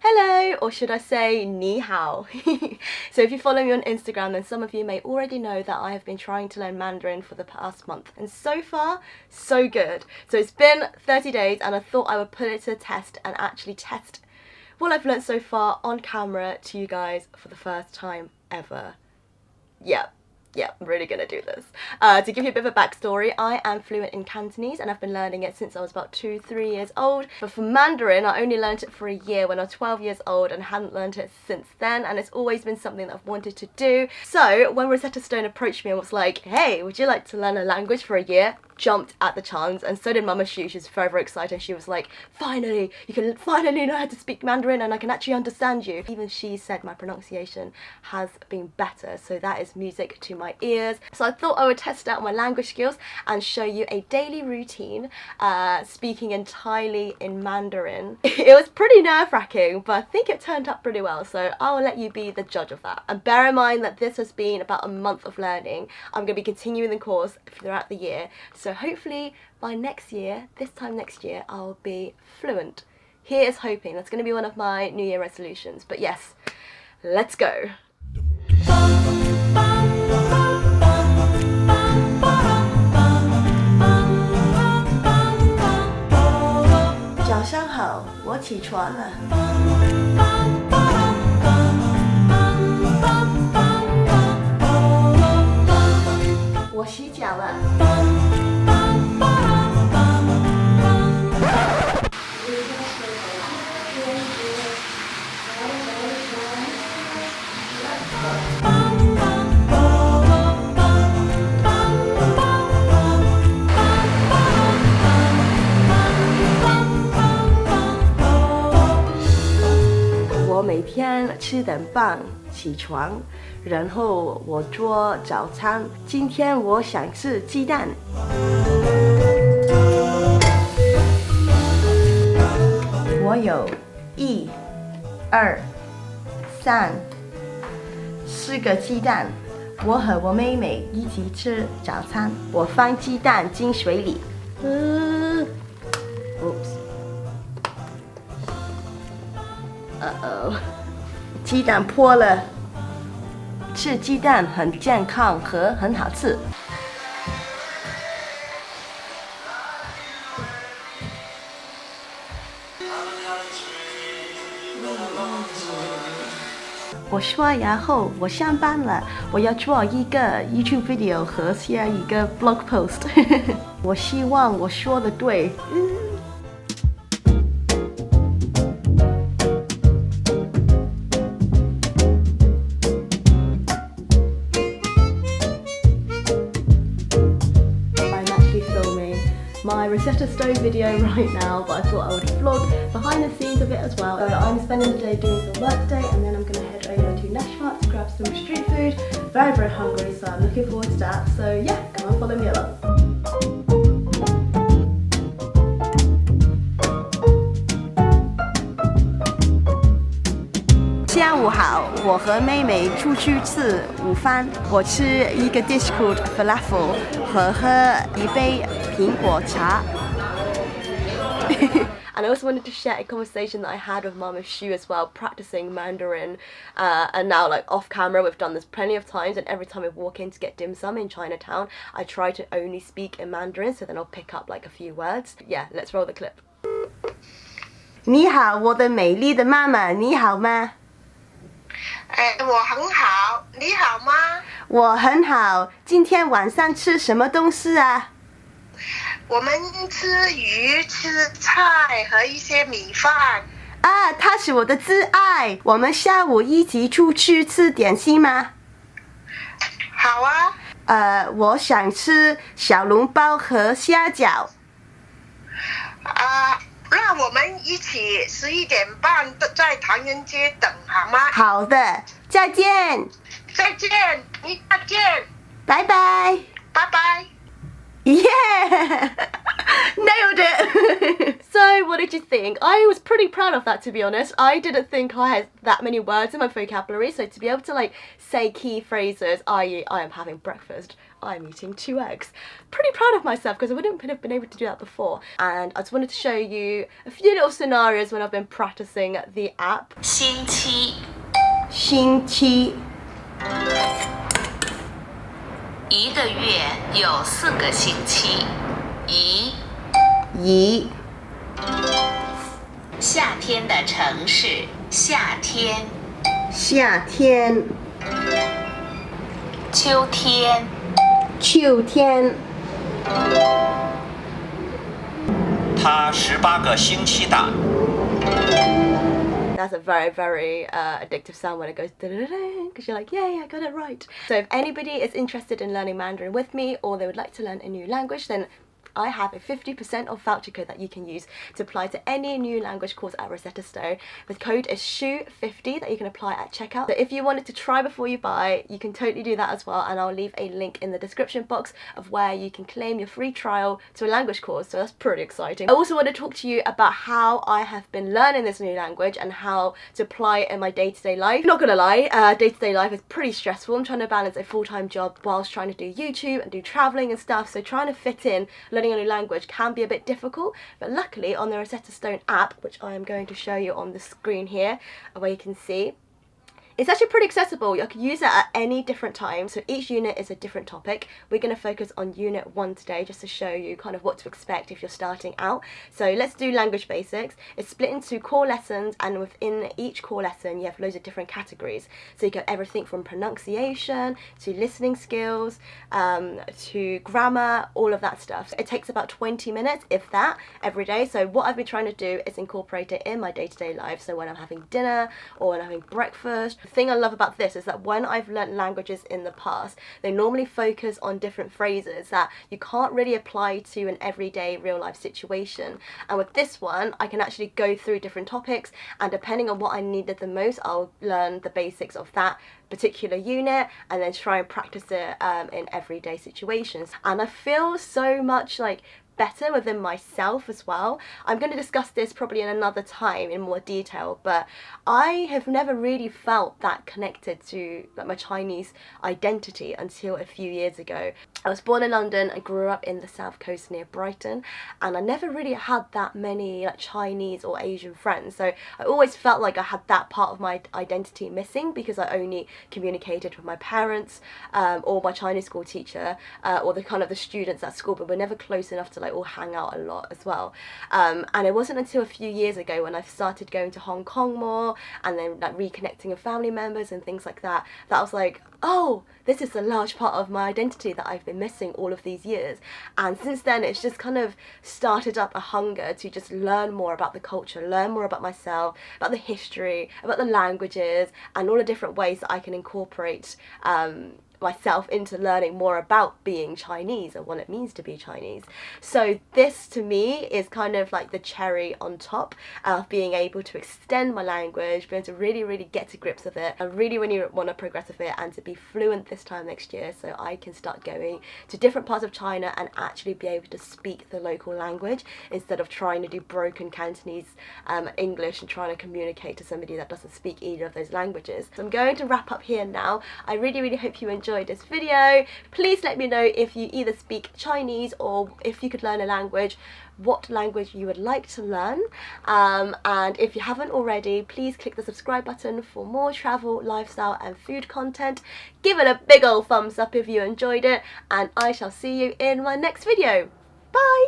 Hello, or should I say ni hao. So if you follow me on Instagram, then some of you may already know that I have been trying to learn Mandarin for the past month, and so far so good. So it's been 30 days and I thought I would put it to the test and actually test what I've learned so far on camera to you guys for the first time ever. Yeah, I'm really gonna do this. To give you a bit of a backstory, I am fluent in Cantonese and I've been learning it since I was about 2-3 years old. But for Mandarin, I only learned it for a year when I was 12 years old and hadn't learned it since then, and it's always been something that I've wanted to do. So when Rosetta Stone approached me and was like, hey, would you like to learn a language for a year? Jumped at the chance, and so did Mama Shu. She's very excited. She was like, finally, you can finally know how to speak Mandarin and I can actually understand you. Even she said my pronunciation has been better, so that is music to my ears. So I thought I would test out my language skills and show you a daily routine speaking entirely in Mandarin. It was pretty nerve-wracking, but I think it turned out pretty well, so I'll let you be the judge of that. And bear in mind that this has been about a month of learning. I'm going to be continuing the course throughout the year, so hopefully by next year, this time next year, I'll be fluent. Here's hoping. That's going to be one of my New Year resolutions. But yes, let's go. 早上好，我起床了。我洗脚了。我每天7点半起床，然后我做早餐。今天我想吃鸡蛋。我有1、2、3、4个鸡蛋。我和我妹妹一起吃早餐。我放鸡蛋进水里。鸡蛋破了。吃鸡蛋很健康和很好吃。我刷牙后，我上班了。我要做一个 YouTube video 和写一个 blog post 。我希望我说的对。My Rosetta Stone video right now, but I thought I would vlog behind the scenes of it as well. So I'm spending the day doing some work today, and then I'm going to head over to Nashville to grab some street food. Very hungry, so I'm looking forward to that. So yeah, come on, follow me along. 下午好，我和妹妹出去吃午饭。我吃一个 dish called falafel 和喝一杯苹果茶。And I also wanted to share a conversation that I had with Mama Shu as well, practicing Mandarin. And now, like off camera, we've done this plenty of times, and every time I walk in to get dim sum in Chinatown, I try to only speak in Mandarin, so then I'll pick up like a few words. Yeah, let's roll the clip. 你好，我的美丽的妈妈，你好吗？我很好，你好吗？我很好。今天晚上吃什么东西啊？我们吃鱼、吃菜和一些米饭。啊，他是我的挚爱。我们下午一起出去吃点心吗？好啊。我想吃小笼包和虾饺。那我们一起11点半在唐人街等好吗？好的，再见。再见，再见。拜拜。拜拜。耶 Nailed it! So what did you think? I was pretty proud of that, to be honest. I didn't think I had that many words in my vocabulary, so to be able to like say key phrases, i.e. I am having breakfast, I'm eating 2 eggs. Pretty proud of myself because I wouldn't have been able to do that before. And I just wanted to show you a few little scenarios when I've been practicing the app. 星期星期一个月有4个星期。一夏天的城市，夏天。夏天秋天。秋天它18个星期大。 That's a very, very addictive sound when it goes because you're like, yay, I got it right. So if anybody is interested in learning Mandarin with me or they would like to learn a new language, then I have a 50% off voucher code that you can use to apply to any new language course at Rosetta Stone. The code is SHU50 that you can apply at checkout. So if you wanted to try before you buy, you can totally do that as well, and I'll leave a link in the description box of where you can claim your free trial to a language course, so that's pretty exciting. I also want to talk to you about how I have been learning this new language and how to apply it in my day-to-day life. Not gonna lie, day-to-day life is pretty stressful. I'm trying to balance a full-time job whilst trying to do YouTube and do travelling and stuff, so trying to fit in learning a new language can be a bit difficult, but luckily on the Rosetta Stone app, which I am going to show you on the screen here, where you can see, it's actually pretty accessible. You can use it at any different time, so each unit is a different topic. We're going to focus on unit 1 today just to show you kind of what to expect if you're starting out. So let's do language basics. It's split into core lessons, and within each core lesson you have loads of different categories. So you get everything from pronunciation to listening skills to grammar, all of that stuff. So it takes about 20 minutes, if that, every day. So what I've been trying to do is incorporate it in my day-to-day life. So when I'm having dinner or when I'm having breakfast. The thing I love about this is that when I've learnt languages in the past, they normally focus on different phrases that you can't really apply to an everyday real life situation. And with this one, I can actually go through different topics, and depending on what I needed the most, I'll learn the basics of that particular unit and then try and practice it in everyday situations. And I feel so much like better within myself as well. I'm going to discuss this probably in another time in more detail, but I have never really felt that connected to like my Chinese identity until a few years ago. I was born in London, I grew up in the south coast near Brighton, and I never really had that many like Chinese or Asian friends, so I always felt like I had that part of my identity missing because I only communicated with my parents or my Chinese school teacher or the kind of the students at school, but we're never close enough to like all hang out a lot as well. And it wasn't until a few years ago when I started going to Hong Kong more and then like reconnecting with family members and things like that, that I was like, oh, this is a large part of my identity that I've been missing all of these years. And since then it's just kind of started up a hunger to just learn more about the culture, learn more about myself, about the history, about the languages, and all the different ways that I can incorporate myself into learning more about being Chinese and what it means to be Chinese. So this to me is kind of like the cherry on top of being able to extend my language, being able to really get to grips with it. I really want to progress with it and to be fluent this time next year so I can start going to different parts of China and actually be able to speak the local language instead of trying to do broken Cantonese English and trying to communicate to somebody that doesn't speak either of those languages. So I'm going to wrap up here now. I really hope you enjoyed this video. Please let me know if you either speak Chinese or if you could learn a language, what language you would like to learn, and if you haven't already, please click the subscribe button for more travel, lifestyle and food content. Give it a big old thumbs up if you enjoyed it, and I shall see you in my next video. Bye!